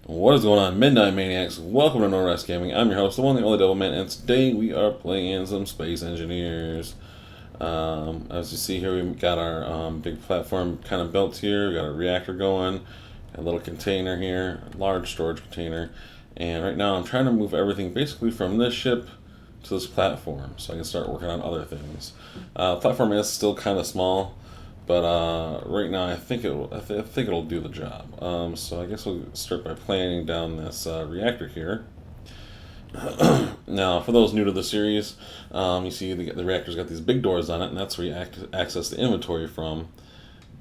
What is going on, Midnight Maniacs? Welcome to No Rest Gaming. I'm your host, the one, the only Devilman, and today we are playing some Space Engineers. As you see here, we got our big platform kind of built here. We got a reactor going, a little container here, a large storage container, and right now I'm trying to move everything basically from this ship to this platform, so I can start working on other things. The platform is still kind of small. But right now, I think it'll do the job. So I guess we'll start by planning down this reactor here. Now, for those new to the series, you see the reactor's got these big doors on it, and that's where you access the inventory from.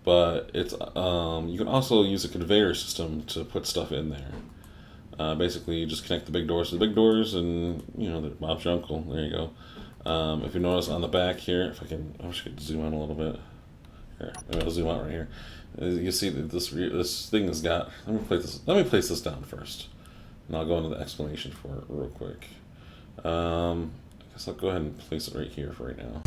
But it's you can also use a conveyor system to put stuff in there. Basically, you just connect the big doors to the big doors, and Bob's your uncle. There you go. If you notice on the back here, I wish I could zoom in a little bit. Here, maybe I'll zoom out right here. You see that this thing has got. Let me place this down first, and I'll go into the explanation for it real quick. I guess I'll go ahead and place it right here for right now.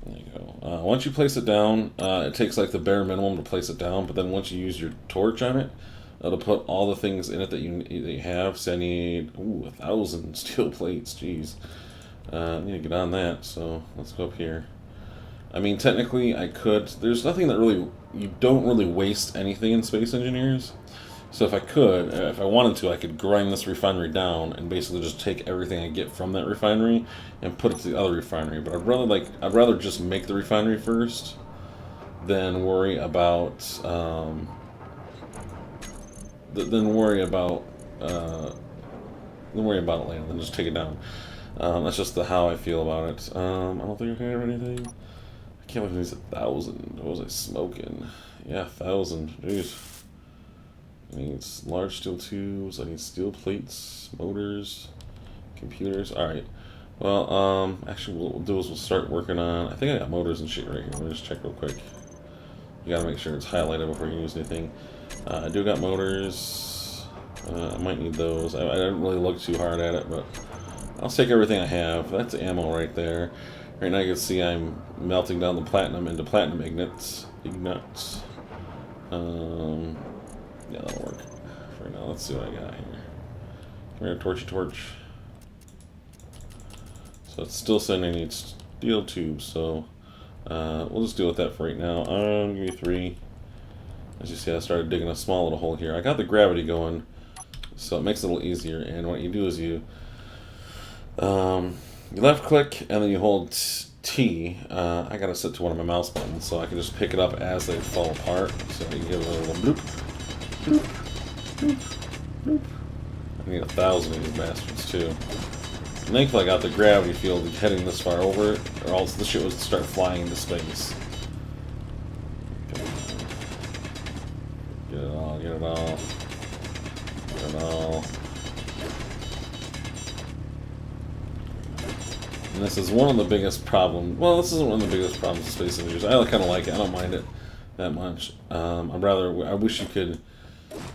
There you go. Once you place it down, it takes like the bare minimum to place it down. But then once you use your torch on it, it'll put all the things in it that you have. So I need 1,000 steel plates. Jeez, I need to get on that. So let's go up here. I mean, technically, I could. There's nothing that really. You don't really waste anything in Space Engineers. So if I wanted to, I could grind this refinery down and basically just take everything I get from that refinery and put it to the other refinery. But I'd rather just make the refinery first than worry about than worry about it later. Then just take it down. That's just how I feel about it. I don't think I have anything. I can't believe he's 1,000. What was I smoking? Yeah, 1,000. Jeez. I need large steel tubes. I need steel plates, motors, computers. Alright. Well, actually, what we'll do is we'll start working on. I think I got motors and shit right here. Let me just check real quick. You gotta make sure it's highlighted before you use anything. I do got motors. I might need those. I didn't really look too hard at it, but I'll take everything I have. That's ammo right there. Right now you can see I'm melting down the platinum into platinum ignits. Yeah, that'll work. For right now, let's see what I got here. Come here, torchy torch. So it's still saying I need steel tubes, so we'll just deal with that for right now. Give me 3. As you see, I started digging a small little hole here. I got the gravity going, so it makes it a little easier. And what you do is you left click and then you hold T. I gotta set to one of my mouse buttons so I can just pick it up as they fall apart. So you give it a little bloop, bloop, bloop, bloop. I need 1,000 of these bastards too. And thankfully I got the gravity field heading this far over it, or else the shit would start flying into space. Get it all, get it all, get it all. And this is one of the biggest problems. Well, this isn't one of the biggest problems with Space Engineers. I kind of like it. I don't mind it that much. I wish you could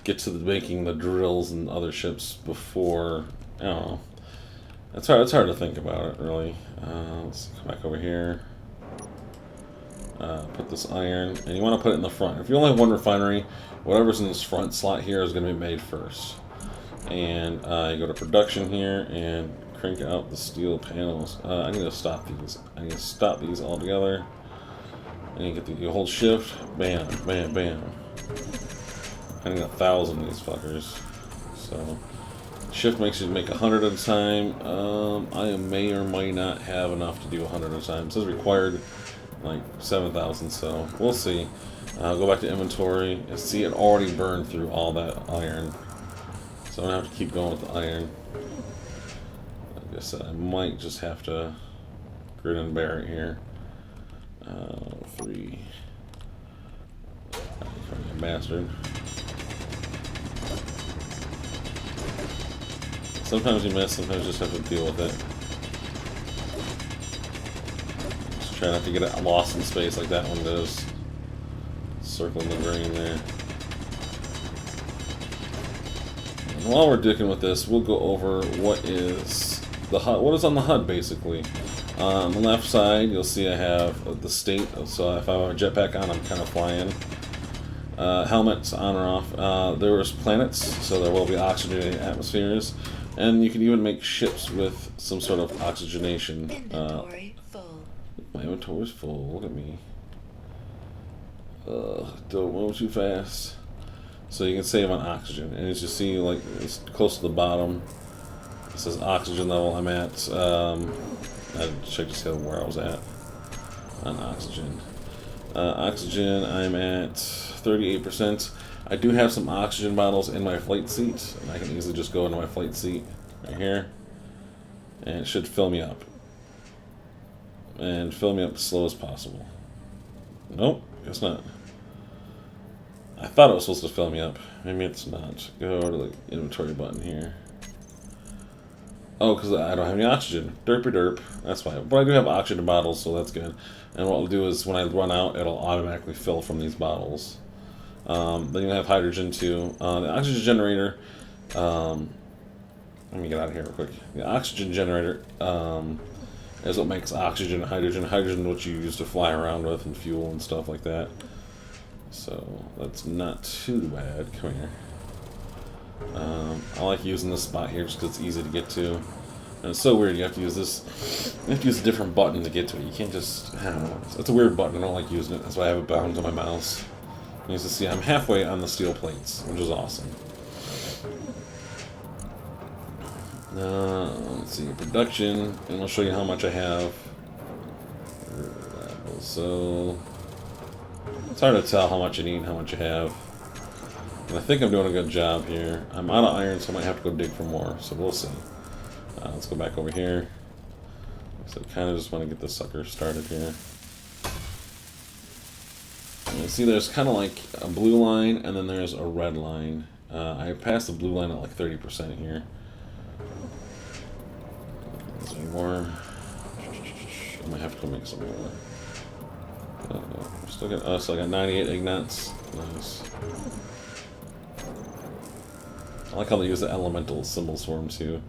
get to making the drills and other ships before. I don't know. It's hard to think about it, really. Let's come back over here. Put this iron, and you want to put it in the front. If you only have one refinery, whatever's in this front slot here is going to be made first. And you go to production here and crank out the steel panels. I need to stop these. I need to stop these all together. And you hold shift, bam, bam, bam. I need 1,000 of these fuckers. So shift makes you make 100 at a time. I may or may not have enough to do 100 at a time. It says required like 7,000, so we'll see. Go back to inventory and see it already burned through all that iron. So I'm gonna have to keep going with the iron. Like I said, I might just have to grit and bear it here. 3. Fucking bastard. Sometimes you miss, sometimes you just have to deal with it. Just try not to get it lost in space like that one does. Circling the green there. And while we're dicking with this, we'll go over what is the HUD. What is on the HUD basically? On the left side, you'll see I have the state. So if I have a jetpack on, I'm kind of flying. Helmets on or off. There was planets, so there will be oxygenated atmospheres, and you can even make ships with some sort of oxygenation. Inventory full. My inventory's full. Look at me. Don't move too fast. So you can save on oxygen, and as you see, like it's close to the bottom. It says oxygen level. I'm at. I checked to see where I was at on oxygen. Oxygen, I'm at 38%. I do have some oxygen bottles in my flight seat, and I can easily just go into my flight seat right here, and it should fill me up. And fill me up as slow as possible. Nope, guess not. I thought it was supposed to fill me up. Maybe it's not. Go to the inventory button here. Oh, because I don't have any oxygen. Derpy derp. That's why. But I do have oxygen bottles, so that's good. And what I'll do is when I run out, it'll automatically fill from these bottles. Then you have hydrogen too. The oxygen generator. Let me get out of here real quick. The oxygen generator is what makes oxygen and hydrogen. Hydrogen is what you use to fly around with and fuel and stuff like that. So that's not too bad. Come here. I like using this spot here just because it's easy to get to. And it's so weird, you have to use this. You have to use a different button to get to it. You can't just, I don't know. It's a weird button, I don't like using it. That's why I have it bound to my mouse. And you can see I'm halfway on the steel plates, which is awesome. Let's see, production, and I'll show you how much I have. So, it's hard to tell how much you need and how much you have. And I think I'm doing a good job here. I'm out of iron, so I might have to go dig for more, so we'll see. Let's go back over here. So I kind of just want to get this sucker started here. And you see there's kind of like a blue line, and then there's a red line. I passed the blue line at like 30% here. Is there any more? I might have to go make some more. Still got, so I got 98 ignats. Nice. I like how they use the elemental symbols for them too.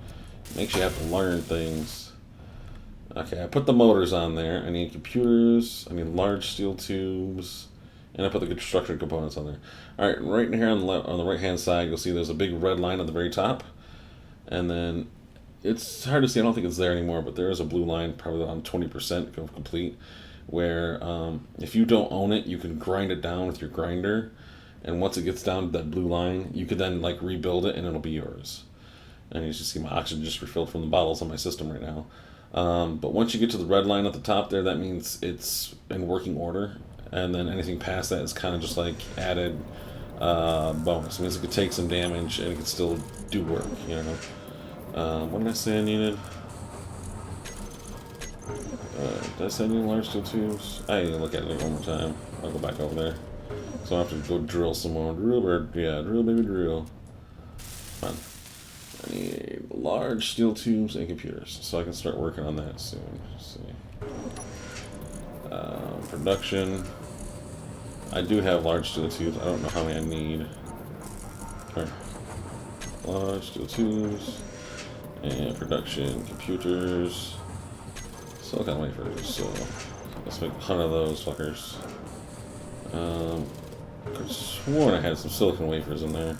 Makes you have to learn things. Okay, I put the motors on there. I need computers. I need large steel tubes, and I put the construction components on there. All right, right in here on the right hand side, you'll see there's a big red line at the very top, and then it's hard to see. I don't think it's there anymore, but there is a blue line, probably on 20% of complete, where if you don't own it, you can grind it down with your grinder, and once it gets down to that blue line, you could then like rebuild it, and it'll be yours. And you should see my oxygen just refilled from the bottles on my system right now. But once you get to the red line at the top there, that means it's in working order, and then anything past that is kind of just like added bonus. It means it could take some damage and it could still do work, you know. What did I say I needed? Did I say I needed large steel tubes? I need to look at it one more time. I'll go back over there. So I have to go drill some more. Drill, or yeah, drill, baby, drill. Come on. I need large steel tubes and computers, so I can start working on that soon. Let's see. Production. I do have large steel tubes. I don't know how many I need. Right. Large steel tubes and production computers. Silicon wafers. So let's make 100 of those fuckers. I could have sworn I had some silicon wafers in there.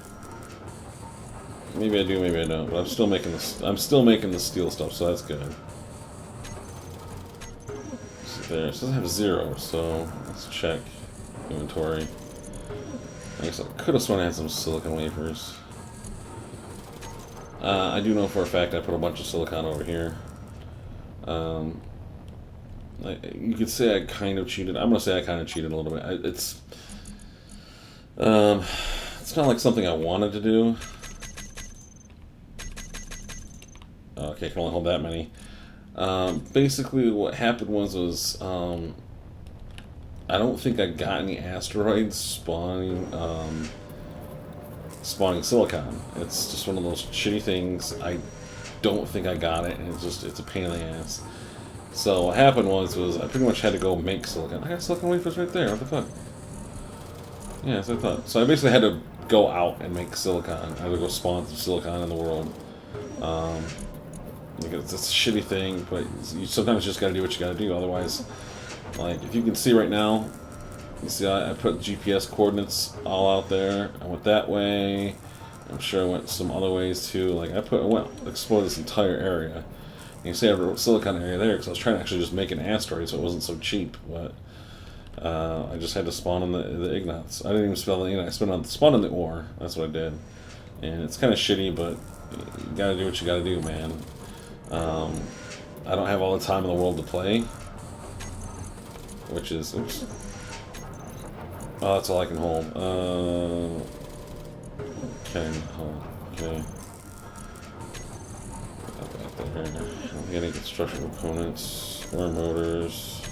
Maybe I do, maybe I don't. But I'm still making this. I'm still making the steel stuff, so that's good. See there, it says I have 0, so let's check inventory. I guess I could have sworn I had some silicon wafers. I do know for a fact I put a bunch of silicon over here. You could say I kind of cheated. I'm gonna say I kind of cheated a little bit. It's not like something I wanted to do. Okay, I can only hold that many. Basically, what happened was I don't think I got any asteroids spawning silicon. It's just one of those shitty things. I don't think I got it, and it's a pain in the ass. So what happened was I pretty much had to go make silicon. I got silicon wafers right there. What the fuck? Yeah, that's what I thought. So I basically had to go out and make silicon. I had to go spawn some silicon in the world. Because it's a shitty thing, but you sometimes just gotta do what you gotta do. Otherwise, like if you can see right now, You see, I put GPS coordinates all out there. I went that way. I'm sure I went some other ways too. Like I went explore this entire area. You see, I wrote Silicon area there because I was trying to actually just make an asteroid, so it wasn't so cheap. But I just had to spawn in the Ignats. I didn't even spell the Ignat. I spawned in the ore. That's what I did, and it's kind of shitty, but you gotta do what you gotta do, man. I don't have all the time in the world to play, which is oops. Oh, that's all I can hold. Okay. I'm getting construction components, more motors.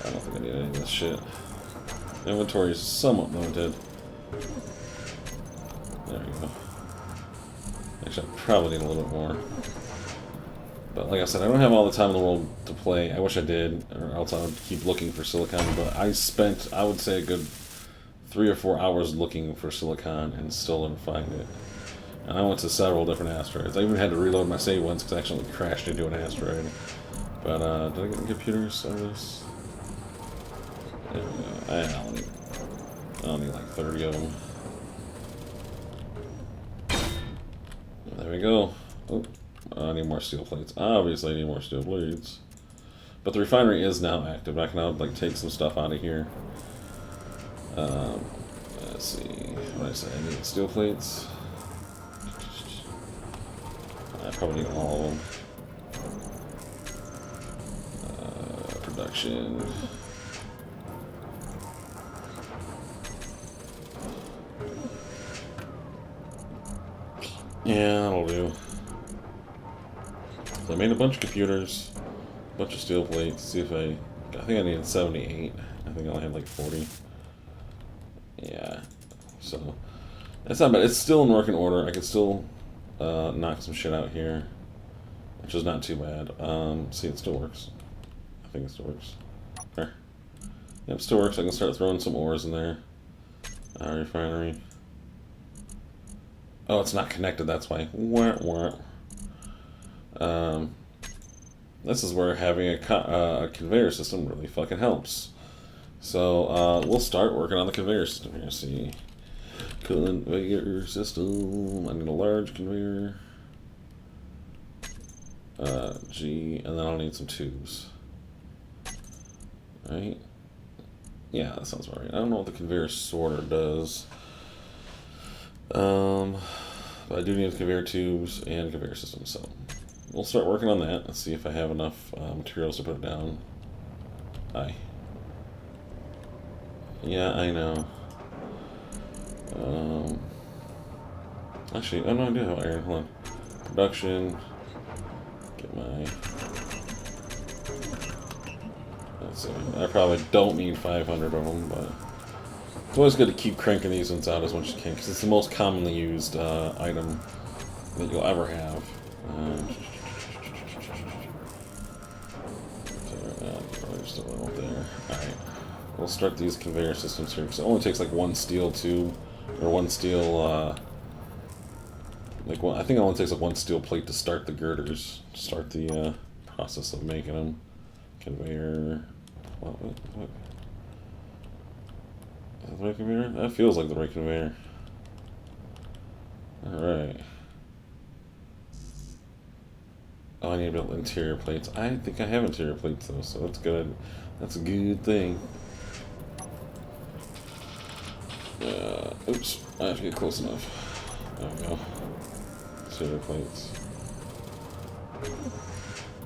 I don't think I need any of this shit. Inventory is somewhat limited. There we go. Actually, I probably need a little bit more. But like I said, I don't have all the time in the world to play. I wish I did, or else I would keep looking for silicon. But I spent, I would say, a good 3 or 4 hours looking for silicon and still didn't find it. And I went to several different asteroids. I even had to reload my save once because I actually crashed into an asteroid. But did I get the computer service? There we go. I don't need like 30 of them. There we go. Oh, I need more steel plates. Obviously, I need more steel blades. But the refinery is now active. I can now like take some stuff out of here. Let's see. What did I say? I need steel plates. I probably need all of them. Production. Yeah, that'll do. So I made a bunch of computers, a bunch of steel plates. See if I think I needed 78. I think I only had like 40. Yeah, so that's not bad. It's still in working order. I can still knock some shit out here, which is not too bad. See, it still works. I think it still works. There. Yep, still works. I can start throwing some ores in there. Refinery. Oh, it's not connected, that's why. Wah, wah. This is where having a conveyor system really fucking helps. So, we'll start working on the conveyor system here. See. Conveyor system. I need a large conveyor. G, and then I'll need some tubes. Right? Yeah, that sounds right. I don't know what the conveyor sorter does. But I do need conveyor tubes and conveyor systems, so we'll start working on that. Let's see if I have enough materials to put it down. Yeah, I know. Actually, I don't do have iron. Hold on. Production. Get my. Let's see. I probably don't need 500 of them, but it's always good to keep cranking these ones out as much as you can because it's the most commonly used item that you'll ever have. Just a little there. Alright. We'll start these conveyor systems here because it only takes like one steel tube or one steel. I think it only takes like one steel plate to start the girders, to start the process of making them. Conveyor. What? Is that the right conveyor? That feels like the right conveyor. Alright. Oh, I need to build interior plates. I think I have interior plates though, so that's good. That's a good thing. Oops, I have to get close enough. There we go. Interior plates.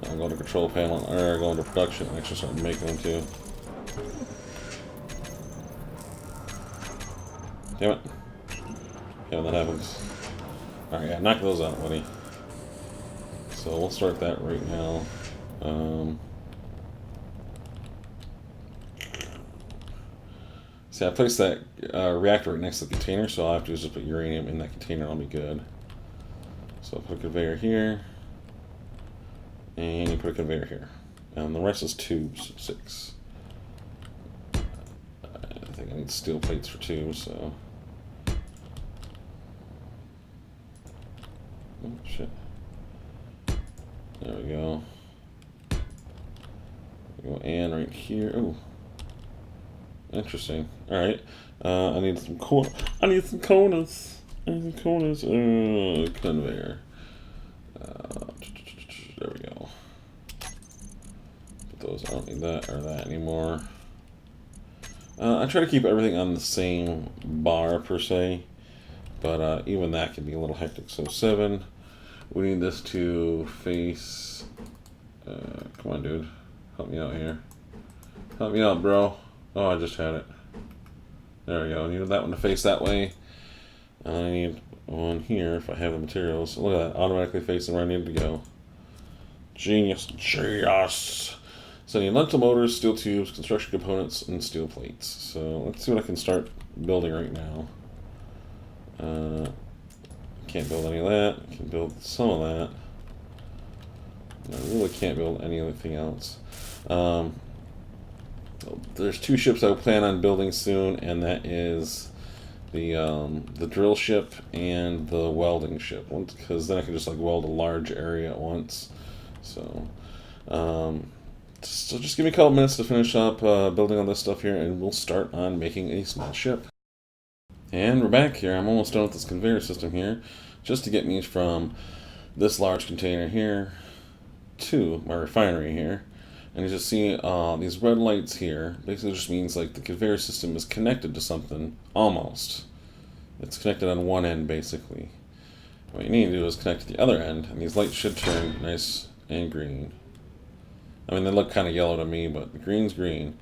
I'll go to control panel, or go into production and actually start making them too. Damn it. Yeah, that happens. Alright, yeah, knock those out, buddy. So we'll start that right now. See, I placed that reactor right next to the container, so I'll have to just put uranium in that container, I'll be good. So I'll put a conveyor here. And you put a conveyor here. And the rest is tubes, 6. I think I need steel plates for tubes, so. Oh, shit. There we go. And right here. Oh, Interesting. All right. I need some I need some corners. I need some corners. Conveyor. There we go. Put those. I don't need that or that anymore. I try to keep everything on the same bar per se, but even that can be a little hectic. So 7. We need this to face. Come on, dude. Help me out here. Help me out, bro. Oh, I just had it. There we go. I need that one to face that way. And I need one here if I have the materials. Look at that. Automatically facing where I need to go. Genius. Genius. So I need lentil motors, steel tubes, construction components, and steel plates. So let's see what I can start building right now. Can't build any of that. I can build some of that. I really can't build anything else. There's 2 ships I plan on building soon, and that is the drill ship and the welding ship. Because then I can just like weld a large area at once. So just give me a couple minutes to finish up building all this stuff here, and we'll start on making a small ship. And we're back here. I'm almost done with this conveyor system here, just to get me from this large container here to my refinery here. And you just see these red lights here. Basically just means like the conveyor system is connected to something, almost. It's connected on one end, basically. What you need to do is connect to the other end, and these lights should turn nice and green. I mean, they look kind of yellow to me, but the green's green.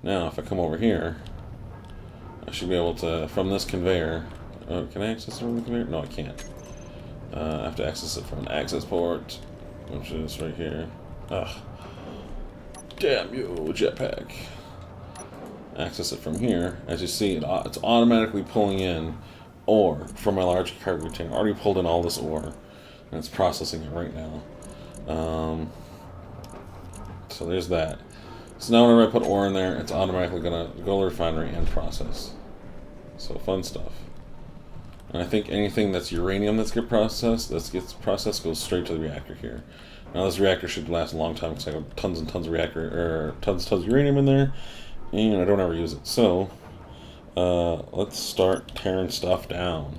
Now, if I come over here, I should be able to, from this conveyor... Oh, can I access it from the conveyor? No, I can't. I have to access it from an access port, which is right here. Ugh. Damn you, jetpack. Access it from here. As you see, it's automatically pulling in ore from my large cargo container. I already pulled in all this ore, and it's processing it right now. So there's that. So now whenever I put ore in there, it's automatically going to go to the refinery and process. So fun stuff. And I think anything that's uranium that gets processed goes straight to the reactor here. Now this reactor should last a long time because I have tons and tons of tons of uranium in there, and I don't ever use it. So let's start tearing stuff down.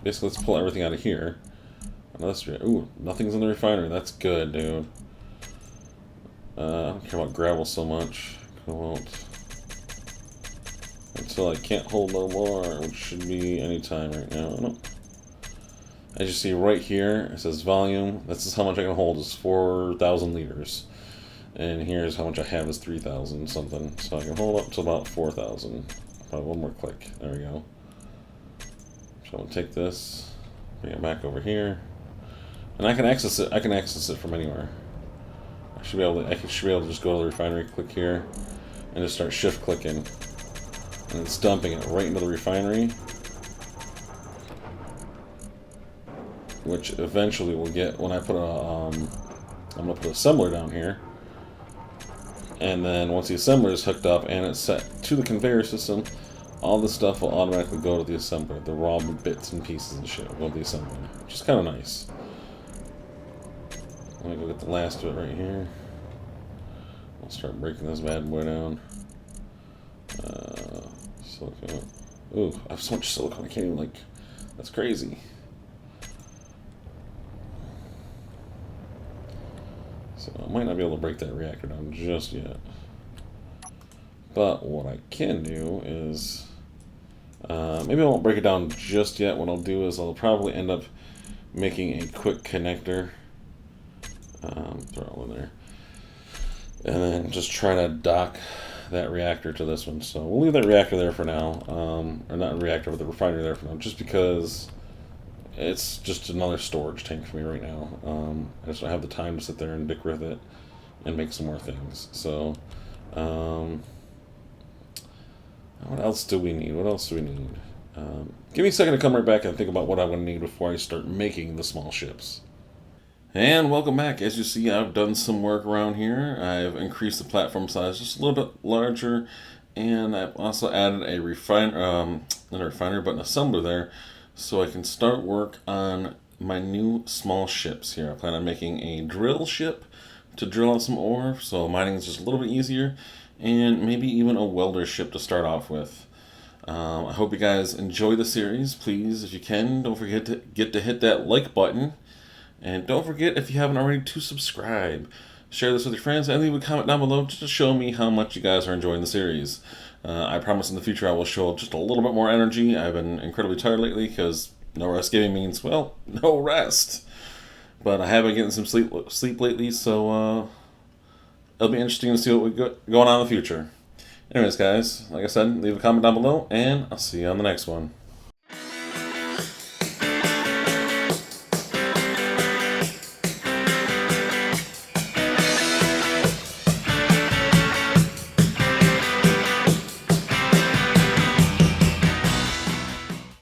Basically, let's pull everything out of here. Ooh, nothing's in the refinery. That's good, dude. I don't care about gravel so much. Cobalt. Until I can't hold no more, which should be any time right now. Nope. As you see right here, it says volume. This is how much I can hold, is 4,000 liters. And here's how much I have is 3,000 something. So I can hold up to about 4,000. Probably one more click. There we go. So I'll take this, bring it back over here. And I can access it. I can access it from anywhere. I should be able to just go to the refinery, click here, and just start shift clicking. And it's dumping it right into the refinery, which eventually will get when I put I'm gonna put an assembler down here, and then once the assembler is hooked up and it's set to the conveyor system, all this stuff will automatically go to the assembler. The raw bits and pieces and shit will go to the assembler, which is kind of nice. Let me go get the last of it right here. I'll start breaking this bad boy down. Silicone. Ooh, I have so much silicone I can't even, like, that's crazy. So I might not be able to break that reactor down just yet. But what I can do is, maybe I won't break it down just yet. What I'll do is I'll probably end up making a quick connector. Throw it all in there. And then just try to dock that reactor to this one. So we'll leave that reactor there for now. Or not reactor, but the refinery there for now. Just because it's just another storage tank for me right now. I just don't have the time to sit there and dick with it and make some more things. So, what else do we need? What else do we need? Give me a second to come right back and think about what I'm going to need before I start making the small ships. And welcome back. As you see, I've done some work around here. I've increased the platform size just a little bit larger, and I've also added a not a refiner, but an assembler there, so I can start work on my new small ships here. I plan on making a drill ship to drill out some ore, so mining is just a little bit easier, and maybe even a welder ship to start off with. I hope you guys enjoy the series. Please, if you can, don't forget to hit that like button. And don't forget, if you haven't already, to subscribe. Share this with your friends and leave a comment down below just to show me how much you guys are enjoying the series. I promise in the future I will show just a little bit more energy. I've been incredibly tired lately because no rest giving means, well, no rest. But I have been getting some sleep lately, so it'll be interesting to see what we got going on in the future. Anyways, guys, like I said, leave a comment down below, and I'll see you on the next one.